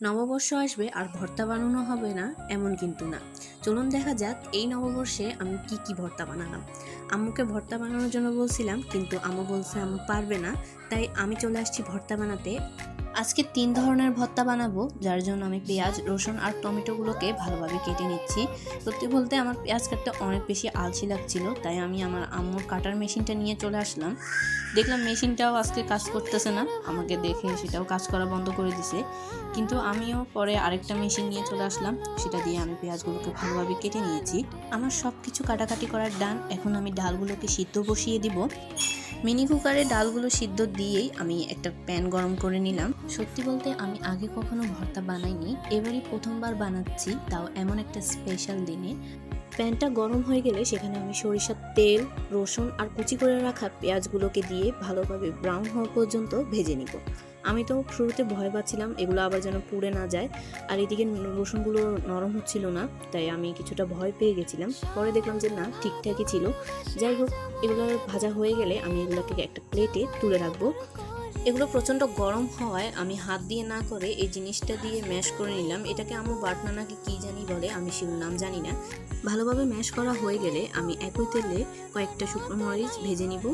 নববর্ষ আসবে আর ভর্তা বানানো হবে না এমন কিন্তু না। চলুন দেখা যাক এই নববর্ষে আমি কি কি ভর্তা বানালাম। আম্মুকে ভর্তা বানানোর জন্য বলছিলাম, কিন্তু আম্মু বলছে আম্মু পারবে না, তাই আমি চলে আসছি ভর্তা বানাতে। আজকে 3 ধরনের ভর্তা বানাবো, যার জন্য আমি পেঁয়াজ, রসুন আর টমেটোগুলোকে ভালোভাবে কেটে নিচ্ছি। সত্যি বলতে আমার পেঁয়াজ কাটতে অনেক বেশি আলসি লাগছিল, তাই আমি আমার আম্মুর কাটার মেশিনটা নিয়ে চলে আসলাম। দেখলাম মেশিনটাও আজকে কাজ করতেছে না, আমাকে দেখে সেটাও কাজ করা বন্ধ করে দিছে। কিন্তু আমিও পরে আরেকটা মেশিন নিয়ে চলে আসলাম, সেটা দিয়ে আমি পেঁয়াজগুলোকে ভালোভাবে কেটে নিয়েছি। আমার সব কিছু কাটাকাটি করার ডান। এখন আমি ডালগুলোকে সিদ্ধ বসিয়ে দিব। মিনি কুকারে ডালগুলো সিদ্ধ দিয়েই আমি একটা প্যান গরম করে নিলাম। সত্যি বলতে আমি আগে কখনো ভর্তা বানাইনি, এবারই প্রথমবার বানাচ্ছি, তাও এমন একটা স্পেশাল দিনে। প্যানটা গরম হয়ে গেলে সেখানে আমি সরিষার তেল, রসুন আর কুচি করে রাখা পেঁয়াজগুলোকে দিয়ে ভালোভাবে ব্রাউন হওয়া পর্যন্ত ভেজে নিব। আমি তো শুরুতে ভয় পাচ্ছিলাম এগুলো আবার যেন পুড়ে না যায়, আর এদিকে রসুনগুলো নরম হচ্ছিল না, তাই আমি কিছুটা ভয় পেয়ে গেছিলাম। পরে দেখলাম যে না, ঠিকঠাকই ছিল। যাই হোক, এগুলো ভাজা হয়ে গেলে আমি এগুলোকে একটা প্লেটে তুলে রাখবো। এগুলো প্রচণ্ড গরম হওয়ায় আমি হাত দিয়ে না করে এই জিনিসটা দিয়ে ম্যাশ করে নিলাম। এটাকে আমার বাটনা নাকি কী জানি বলে, আমি সেগুলো নাম জানি না। ভালোভাবে ম্যাশ করা হয়ে গেলে আমি একই তেলে কয়েকটা শুকনো মরিচ ভেজে নিব।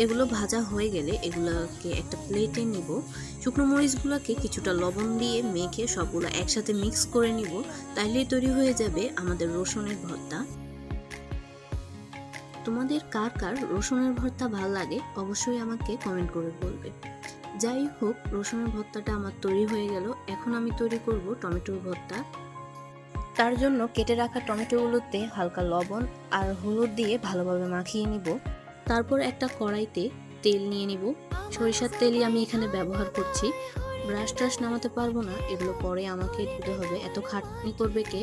এগুলো ভাজা হয়ে গেলে এগুলোকে একটা প্লেটে নিব। শুকনো মরিচগুলোকে কিছুটা লবণ দিয়ে মেখে সবগুলো একসাথে মিক্স করে নিব। তাইলেই তৈরি হয়ে যাবে আমাদের রসুনের ভর্তা। তোমাদের কার কার রসুনের ভর্তা ভালো লাগে অবশ্যই আমাকে কমেন্ট করে বলবে। যাই হোক, রসুনের ভর্তাটা আমার তৈরি হয়ে গেল। এখন আমি তৈরি করব টমেটোর ভর্তা। তার জন্য কেটে রাখা টমেটোগুলোতে হালকা লবণ আর হলুদ দিয়ে ভালোভাবে মাখিয়ে নিব। তারপর একটা কড়াইতে তেল নিয়ে নিব। সরিষার তেলই আমি এখানে ব্যবহার করছি। ব্রাশ ট্রাশ নামাতে পারবো না, এগুলো পরে আমাকে দিতে হবে, এত খাটনি করবে কে।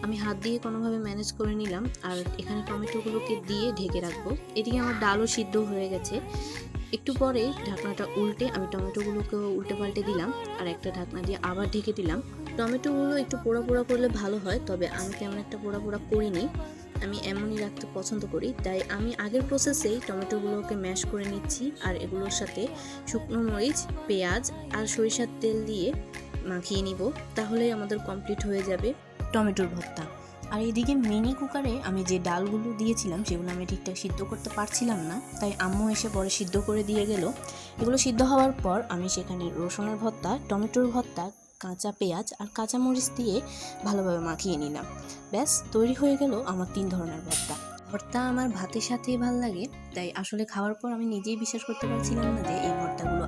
আমি হাত দিয়ে কোনোভাবে ম্যানেজ করে নিলাম, আর এখানে টমেটোগুলোকে দিয়ে ঢেকে রাখবো। এদিকে আমার ডালও সিদ্ধ হয়ে গেছে। একটু পরে ঢাকনাটা উল্টে আমি টমেটোগুলোকেও উল্টে পাল্টে দিলাম, আর একটা ঢাকনা দিয়ে আবার ঢেকে দিলাম। টমেটোগুলো একটু পোড়া পোড়া করলে ভালো হয়, তবে আমি তেমন একটা পোড়া পোড়া করিনি, আমি এমনই রাখতে পছন্দ করি। তাই আমি আগের প্রসেসেই টমেটোগুলোকে ম্যাশ করে নিচ্ছি, আর এগুলোর সাথে শুকনো মরিচ, পেঁয়াজ আর সরিষার তেল দিয়ে মাখিয়ে নিব। তাহলেই আমাদের কমপ্লিট হয়ে যাবে টমেটোর ভর্তা। আর এদিকে মিনি কুকারে আমি যে ডালগুলো দিয়েছিলাম সেগুলো আমি ঠিকঠাক সিদ্ধ করতে পারছিলাম না, তাই আম্মু এসে পরে সিদ্ধ করে দিয়ে গেল। এগুলো সিদ্ধ হওয়ার পর আমি সেখানে রসুনের ভর্তা, টমেটোর ভর্তা, কাঁচা পেঁয়াজ আর কাঁচা মরিচ দিয়ে ভালোভাবে মাখিয়ে নিলাম। ব্যাস, তৈরি হয়ে গেল আমার 3 ধরনের ভর্তা। ভর্তা আমার ভাতের সাথেই ভালো লাগে, তাই আসলে খাওয়ার পর আমি নিজেই বিশ্বাস করতে পারছিলাম না যে এই ভর্তাগুলো